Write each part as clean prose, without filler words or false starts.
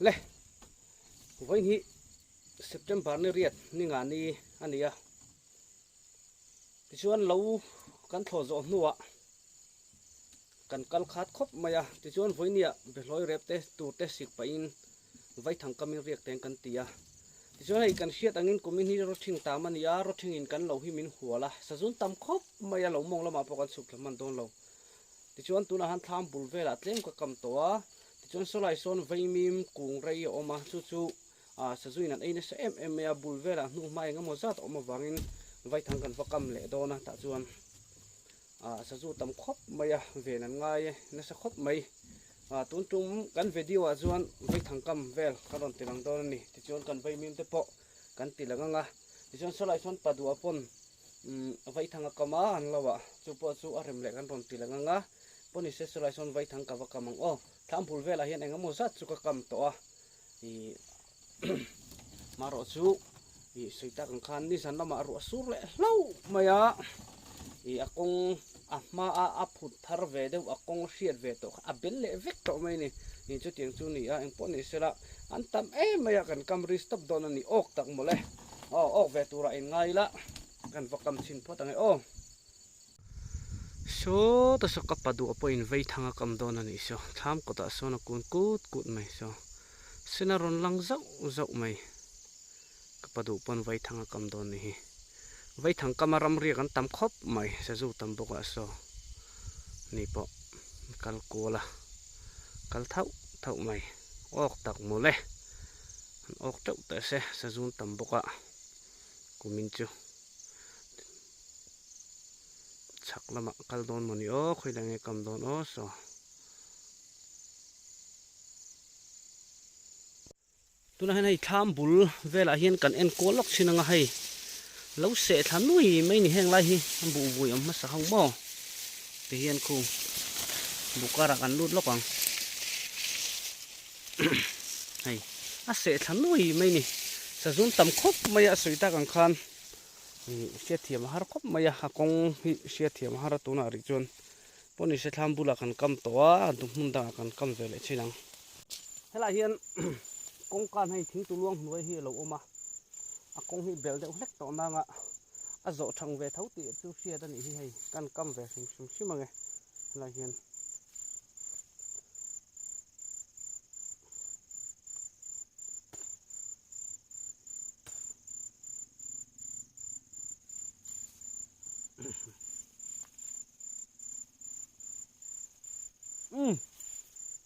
le voi hi September ni riat ni nga ni ania ti chuan lo kan thlo zo nuwa kan kal khat khop maya ti chuan voi nia be hloi rep te tu te sik pa in vai thang kamin riak teng kan tia ti chuan hei kan hriat angin kumin hi ro thing ta mania ro thing in kan lo hi min huala sa zun tam khop maya lo mong lama po kan suk man don lo ti chuan tuna han thlam bul vela tlem ka kam towa ti chuan solai son vaimim kung rei oma chu chu sa zuin an eine sa em ya bul vela nu mai nga mo zat oma wangin vai thang kan vakam le dona ta chuan sa zu tam khop maya ve nan ngai na sa khop mai tun tum kan video a chuan vai thang kam vel karon tilang don ni ti chuan kan vaimim te po kan tilanga ti chuan solai son padu apon vai thang kama an lawa chu po chu arem le kan ron tilanga poni se solai son vai thang ka vakamang o tham bul vela hian engamo zat chu ka kam to a i maro chu i soita kan khan ni san lama ru asur le hlo maya i akong ma a phut thar ve deuh akong hriat ve to a bel le vek to mai ni ni chu tiang chu ni a eng pon ni sela an tam maya kan kam ri stop don ani ok tak mole ok ve tura in ngai la kan vakam chin photang o so ta so kapadu apo in vei thanga kam don ani so tham ko ta so na kun kut mai so sinaron lang zau mai kapadu pon vai thanga kam don ni hi vai thang kamaram ri kan tam khop mai sa zu tam boka so ni po kal kola kal thau mai ok tak mole ok tau ta se sa zun tam boka kumin chu chak lama kal don moni o khoi lange kam don o so tuna hanai tham bul vela hian kan en kolok sinanga hei lo se thanui mai ni heng lai hi bu bui am sa hong mo te hian khu bukara kan lut lokang hei a se thanui mai ni sa zun tam khop maya soita kan khan sia thiam har khop maya hakong hi sia thiam har tuna ri chon poni se tham bula kan kam towa du hunda kan kam vele chinang hela hian kong kan hei thing tu luang nuai hi lo oma akong hi bel de hlek to na nga azo thang ve thau ti chu sia ta ni hi hei kan kam ve sim simange la hian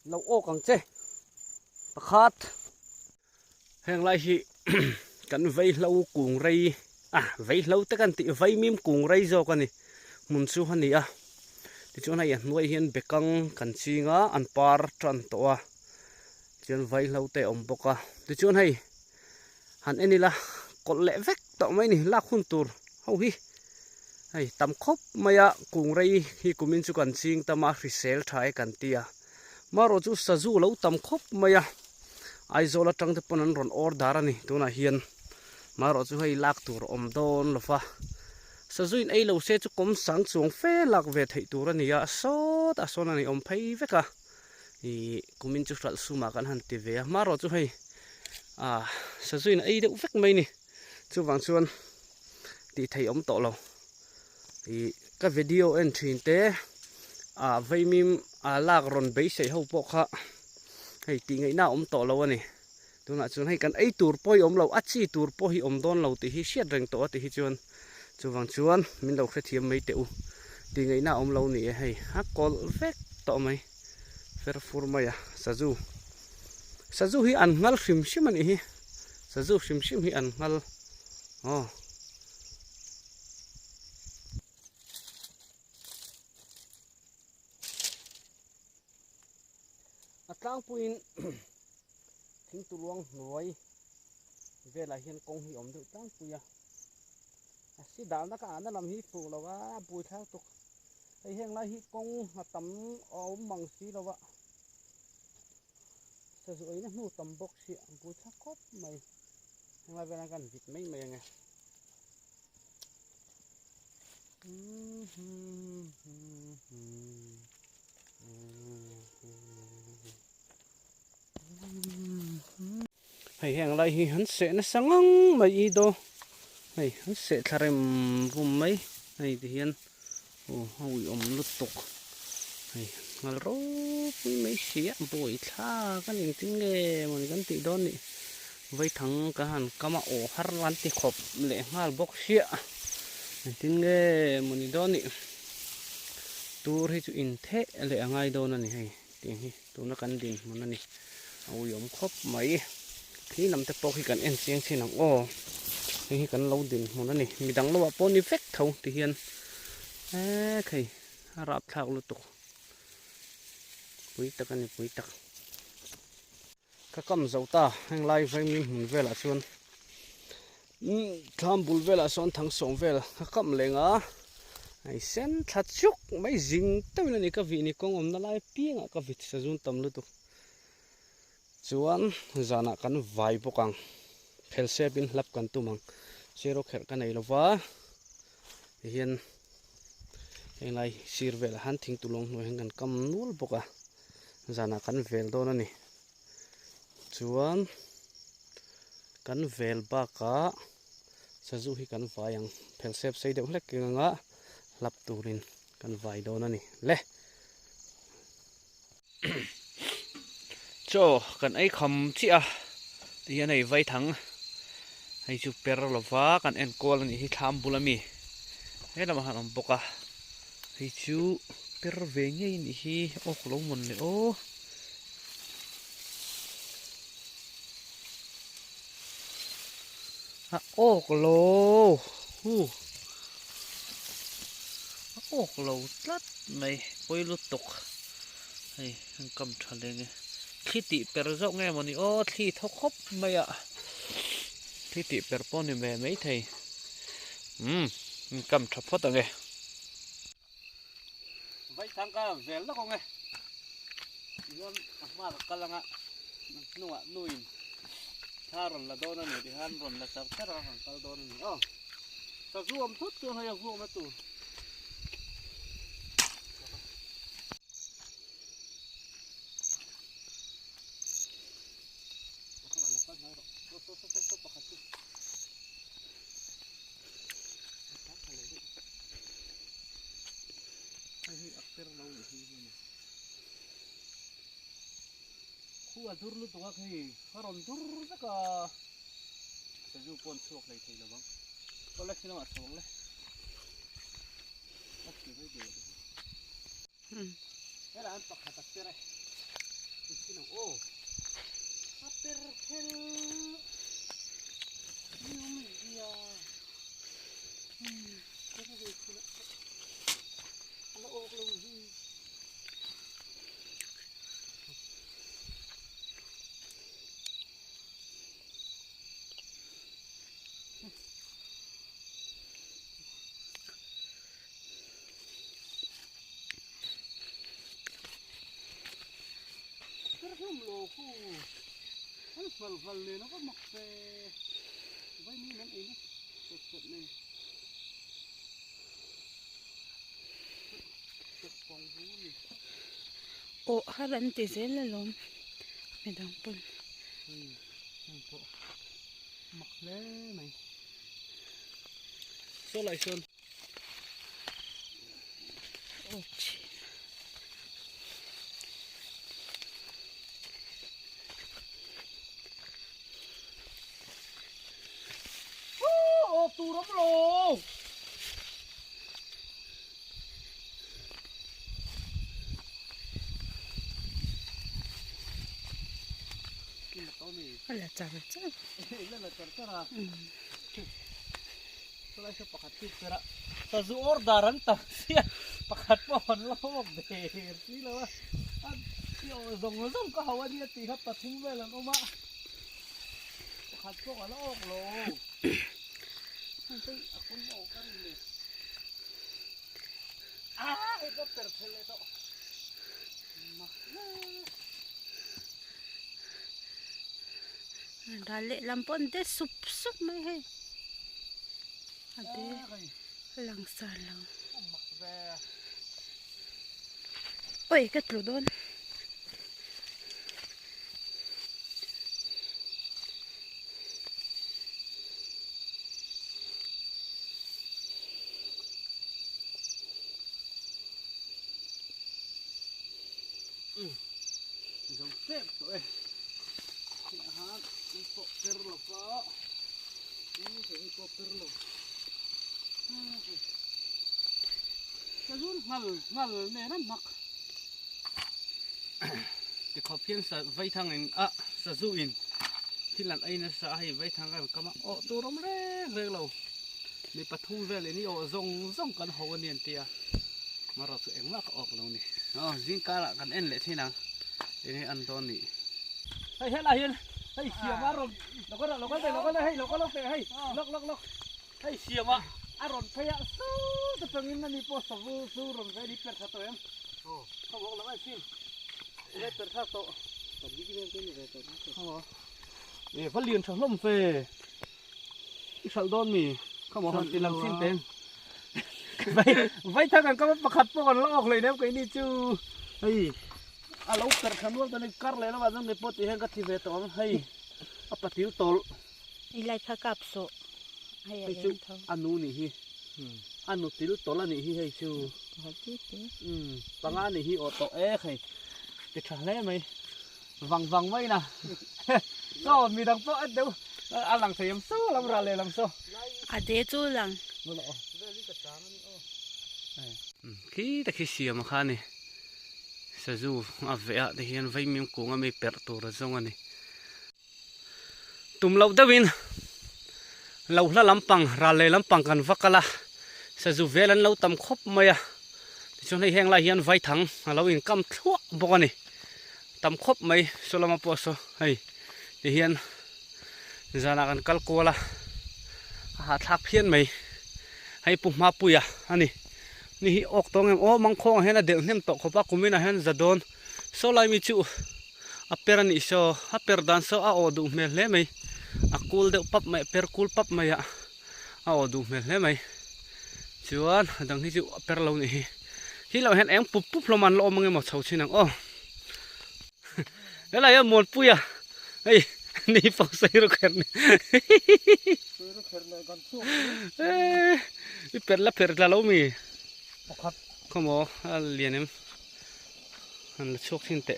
lo o kang che pakhat heng lai hi kan vei hlo kung rei vei hlo te kan ti vai mim kung rei zo kan ni mun chu hani a ti chona ya nuai hian bekang kan chinga an par tran to a chen vai hlo te om boka ti chon hei han enila kol le vek to mai ni la khun tur ho hi hei tam khop maya kung rei hi kumin chu kan ching tama hrisel thai kan tia maro chu sazu lo tam khop maya aizola tang te ponan ron or darani tuna hian maro chu hei lak tur om don lofa sazuin ei lo se chu kom sang chuang fe lak ve thei tur ania so ta son ani om phei veka i kumin chu ral suma kan han ti ve maro chu hei sazuin ei de vek mai ni chu wang chuan ti thei om to lo i ka video en thin te vaimim lak ron bei sei ho po kha hei ti ngai na om to lo ani tuna chun hei kan ei tur poi om lo achi tur po hi om don lo ti hi siat reng to ti hi chuan chuwang chuan min lo khe thiam mai te u ti ngai na om lo ni hei ha kol vek to mai fer fur maya sazu hi an ngal hrim hrim ani hi sazu hrim hrim hi an ngal atlang puin thing tu luang nuai vela hian kong hi om de tang puya si dal na ka ana lam hi pu lawa pui thang tuk ai heng lai hi kong tam om mang si lawa sa zu ai na nu tam bok si pui thang khop mai heng lai vela kan vit mai mai nge hay hẹn lại hi hắn sẽ nó sáng ngang mấy ý đồ hay hắn sẽ thарem vùng mấy hay thì hiền ôi lụt tục hay ngal rô mấy xía bụi tha cái này tiếng nghe mà cái tí đó nè với thằng cái hàng cama ổ har lan tí khop lệ ngal bốc xía tiếng nghe mà đó nè tu hay chú in thế lệ ngay đâu nè hay tiếng hi tu nó cắn đinh mà nè ôi khop mấy khi nằm tập bốc khi cần en xiên xin nằm khi cần lâu đinh mà nè mi đắng lâu bón đi phết thâu thì hiền khay harap thao lu tục puitak ani puitak ka kam zauta hang lai vai mi hun vela chuan tham bul vela son thang song vel ka kam lenga ai sen that chuk mai jing tawin ani ka vi ni kong om na lai pianga ka vit sa jun tam lu tu chuan zana kan vai bokang phel se bin lap kan tumang zero kher ka nei lova hian heng lai sir vel han thing tulong no heng kan kam nul boka zana kan vel do na ni chuan kan vel ba ka sazu hi kan vayang phel sep sei deuh hlek kinga lap turin kan vai do na ni le cho kan ai kham chi a ti nei vai thang hai chu per lova kan en kol ni hi tham bulami he lama han om boka hi chu per ve ngei ni hi ok lo mon le o ha ok lo ok lo tlat mai poi lu tok hay hang kam thale nge thi ti per zo nge moni o thi thok khop mai a thi ti per pon ni me mai thei kam thap phot nge vai thang ka vel la ko nge yon ma ka langa nuwa nuin tharon la do na ni di han ron la sar sar han kal do ni sa zuam thut tu hay zuam tu khu dur lu tu ka khi haron dur ka sa zu pon suak lai thei lawang ko la sina ma sawang le akhi vai de era an pakha tak tere sina aper khel ni ya cái gì sina ala ok lo hi Terhum loku, kan fal le na ko makse, vai ni nan ini, set ni, set pong ni. Oh, haran tizel lom, medang pun. Po, makle mai. So lai son. Oh, Tu lắm luôn. Ala cara cara. Ala cara. Kalau saya pakai tipera, tazu orderan tak sih, pakai pohon lawak deh, sih lah. Yo zong kau hawa dia tiap patung belan oma. Pakai pohon lawak loh. Nanti aku mau kan ini. Itu perfect itu. Makna. Dali lampon de sup mai hai. Ade lang salang. Oi, katludon. xếp rồi hát một bộ per lộc đó phải một bộ per lộc cái run ngල් nè nó mặc cái khop phiên sa vay thằng in sa du inที่หลังไอ้นะสาให้ไว้ทางกันก็มาโอ้ตัวร้อนเร่เรามีปะทุ่งเวลนี่โอ้ซงกันหัวเนียนเตียมาเราตัวเองว่าก็ออกแล้วนี่อ๋อจิงกาละกันเอ็นเลยที่นังiniอันตอนนี้เฮ้ยเฮ้ยเฮ้ยเสียมาเราก็เลยให้เราก็เลยให้ล็อกเฮ้ยเสียมาอารมณ์พยาสู้แต่ตรงนี้มันมีโพสต์สู้รำใจดิเปิดข้าวตัวเองโอ้เขาบอกแล้วไอ้ซิมได้เปิดข้าวโต๊ะตอนนี้ก็ยังเป็นอยู่เลยตอนนี้เขาบอกเขาเรียนชาวล้มเฟ่ที่ชาวโดนมีเขาบอกตีลังซิมเต็มไว้ถ้ากันก็ประคัดป้อนลอกเลยนะไอ้นี่จูเฮ้ยเราเกิดขนวนตอนนี้กัดเลยแล้วว่าต้องในปอดที่เห็นกัดที่เวทตอนเฮ้ยเอาปฏิวตอลอีไลพะกับโซให้อะไรเขาอันนู้นนี่ฮีอันนู้นติวตอลนี่ฮีให้จูปังอันนี่ฮีออโต้ใครจะขาดแล้วไหมวังไว้นะก็มีดังโป๊ะเดี๋ยวอันหลังเสียมสู้ลำราเลยลำโซ่เดี๋ยวจูหลังขี้แต่ขี้เสียมาค่ะนี่สะจูอาเวะที่เห็นไว้มีกุ้งไม่เปิดตัวระซงอันนี้ตุ่มเราเดวินเราละลำปังราเลยลำปังกันฟักละสะจูเวลันเราตำคบมาอ่ะจนให้แห้งละเห็นไว้ถังเราอินกำทั่วบกนี่ตำคบไหมสุลมาปอสเฮ้ยที่เห็นจานากันกัลโกละหาทักเพี้ยนไหมให้ปุ่มมาปุยอ่ะอันนี้นี่ออกตรงเองโอ้มังคงเห็นนะเดี๋ยวเนี่ยตกขบักกุมินะเห็นจะโดนโซลายมิจูอเปรันอิโซอเปรดันโซอาโอดูเมลเลยไหมอาคูลเดปับไหมเปรคูลปับไหมอ่ะอาโอดูเมลเลยไหมชวนดังที่จูอเปรเรานี่ที่เราเห็นเองปุ๊บเรามันเรามังเงหมดเฉาชินังโอ้แล้วอะไรอ่ะหมดปุยอ่ะเฮ้ยนี่ฟอกใส่รถเข็นนี่เป็ดละเป็ดละเรามีเขาบอกเรียนเนี่ยอันละชกทิ้งเตะ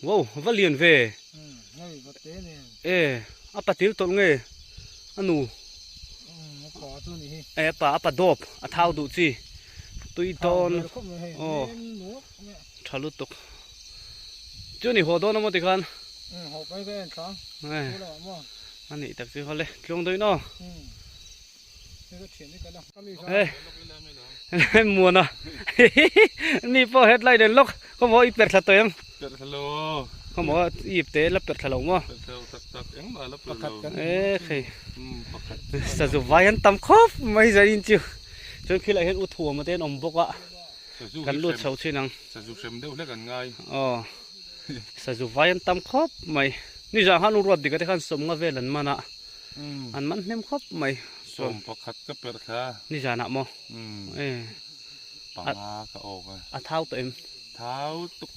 ว้าวว่าเรียนเว่อาปะติ๋วตัวเงี้ยอันนู้ป่าดอบอาเท้าดูสิตุยตอนโอ้ทะลุตกจุนี่หัวโดนน้ำมันติกันหัวไปกันสองอันนี้ตักสิเขาเลยลงด้วยเนาะเฮ้ยมัวนะนี่พอเฮ็ดไรเดินล็อกเขาบอกอีเป็ดสะเตมเป็ดสะโลเขาบอกอีเป็ดแล้วเป็ดสะโลมั้งใครสะจุไว้ยันตำครบไม่ใช่จริงจนคือไรเห็นอุทัวมาเต้นอมบกอ่ะกันลุดเสาชินังสะจุเข็มเดียวเล่นกันง่ายอ๋อสะจุไว้ยันตำครบไม่นี่จะหันรวดดีก็ได้ขันสมกับเวลันมันอ่ะอันมันเต็มครบไม่สมพอคัดก็เปิดค่ะนี่จะหนักมั้งปังก็ออกเลยเท้าตัวเองเท้าตุก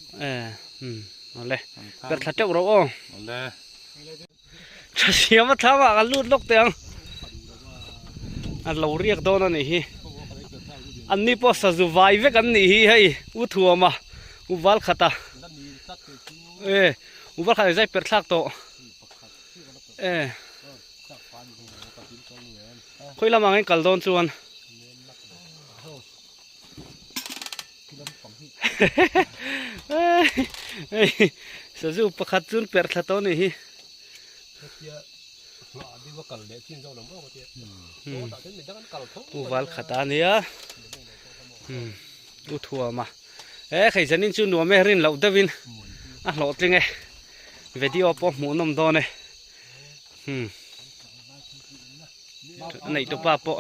เอาเลยเปิดขัดเจ้าเราเอาเลยจะเสียมาทำอะไรกันลุดลกเตียงอันเราเรียกโดนอันนี้อันนี้พอสะจุไว้เวกันนี่ให้อุทัวมาอุบัลขัดอุบัลขัดใจเปิดทักโตคุยละมังให้กัลโดนชวนสะจุประคัดจุนเปิดทักโตนี่อุบัลขัดอันนี้อุทัวมาใครจะนินจุนหัวแม่รินเหล่าเดวินหลอดจริงไงวิดีโอพอหมูนมโดนเลยไหนตัวป้าปะ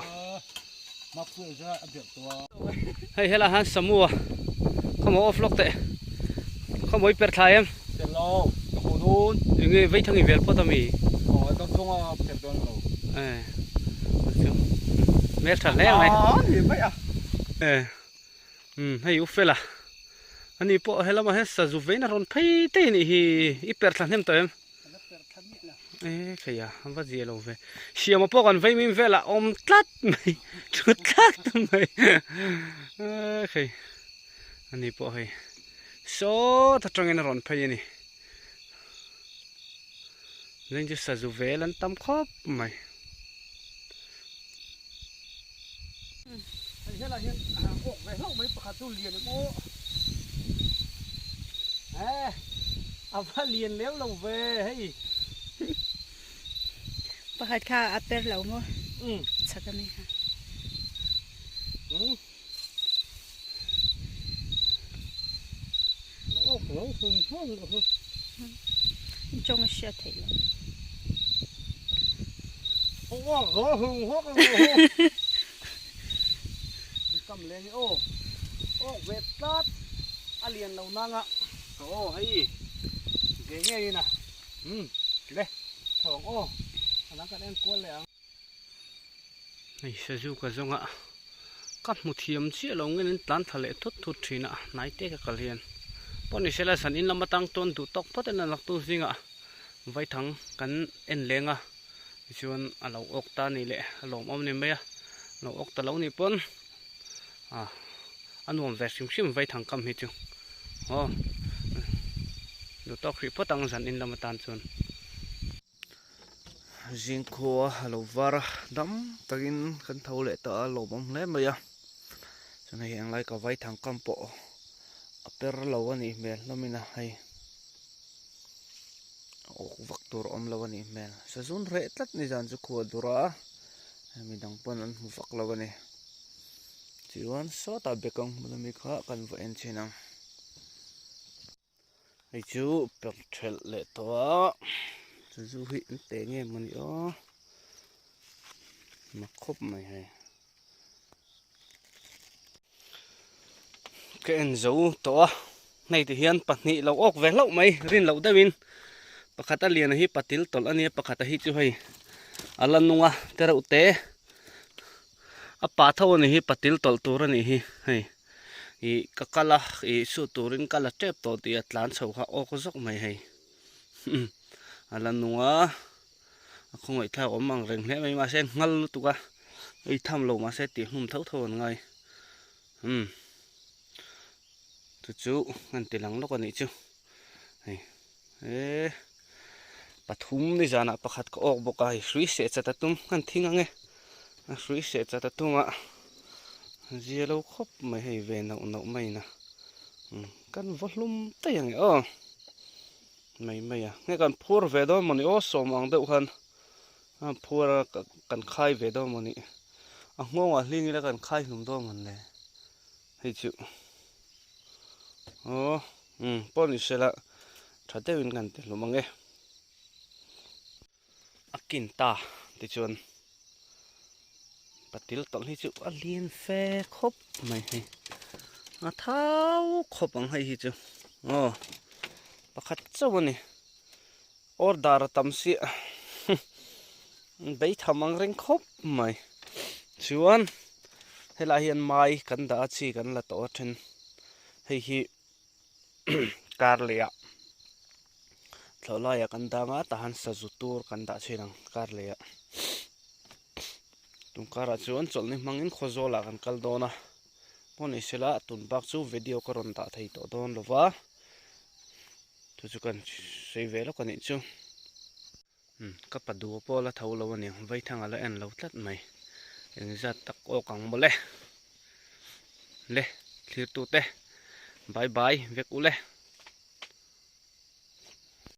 ให้เฮล่าฮันสมัวขโมยออฟล็อกเตะขโมยเปิดท้ายเอ็มเสร็จแล้วขโมยนู่นยังไงไว้ทั้งอีเวลพอตามีอ๋อต้องส่งอ่ะเสร็จตอนเราเมื่อถัดแล้วไหมให้อุฟเฟล่ะอันนี้พอให้เรามาให้สะจุเวน่ารอนไปเต้นี่อีเปิดทันเต็มตัวเอ็มใครอ่ะว่าจะเราเวเชียร์มาพวกกันไว้มีเวลาอมตัดไหมชุดตัดไหมใครอันนี้พอให้ số thật trong cái rộn phải nhỉ nên chứ sao dù về lần tâm khóc mày thế là hiện ổ về lâu mấy bạc tu liền được ô à liền léo lâu về hay Pakat ka aper law mo. Sa kami ha. Ô không không không Trong siya tayo. ô gõ hùng hốc cầm lên ô vẹt tát liền lâu năng ạ ô hay ghế nghe đi nè đây thằng ô nó cả đen cuốn lại này sẽ du cả giống ạ cắt một thiềm chia lâu nghe đến tán thà lệ thốt thủy nè nãy tê cái liền bọn này sẽ là sản in làm tăng tôn tụ tóc tốt nên là tu gì ạ vay thằng cắn en lên à chuan a lo ok ta ni le lom om ni me lo ok ta lo ni pon anuam ve sim vai thang kam hi chu do to khri potang zan in lam tan chun jing kho lo var dam takin kan thau le ta lom om le me ya chana yang lai ka vai thang kam po aper lo ani mel lamina hai vak tur om lawani mel sa zun re tlat ni jan chu khuwa dura mi dang pon an vak lawani chiwan so ta bekang mi kha kan va en chinang ai chu per thel le to chu chu hi te nge mani o ma khop mai hai ke en zo to nei ti hian pahnih lo ok ve lo mai rin lo dawin pakhat a lian hi patil tol ani pakhat a hi chu hei alan nunga terau te a pa tho ni hi patil tol tur ani hi hei I kakala I su turin kala tep to ti atlan chho kha ok zok mai hei alan nunga khong ai tha om ang reng hle mai ma sen ngal tuka ei tham lo ma se ti hnum thau thon ngai chu ngan tilang lo ani chu hei pathum ni jana pakhat ko ok boka hi sui se chatatum kan thinga nge sui se chatatuma zelo khop mai hei ve no no mai na kan volume ta yang o mai mai ya nge kan phur ve do moni o somang deuh khan phur kan khai ve do moni a ngonga hlingi la kan khai hnum do man le hei chu poni sela thatewin kan te lumange akin ta ti chuan patil tol hi chu alien fe khop mai hi a thau khop ang hi chu pakhat chawani order tamsi bei thamang reng khop mai chuan hela hian mai kan da chi kan la to then hei hi karlia thlolaya kan danga tahan sazutur kan da chirang karlia tungkara chuan cholni mangin khozola kan kaldona poni sela tunbak chu video karon ta thei to don lova tu chu kan sei velo kan chu kapadu pola thaulo ani vai thanga la en lo tlat mai eng zat tak o kang mole le thlir tu te bye bye vek ule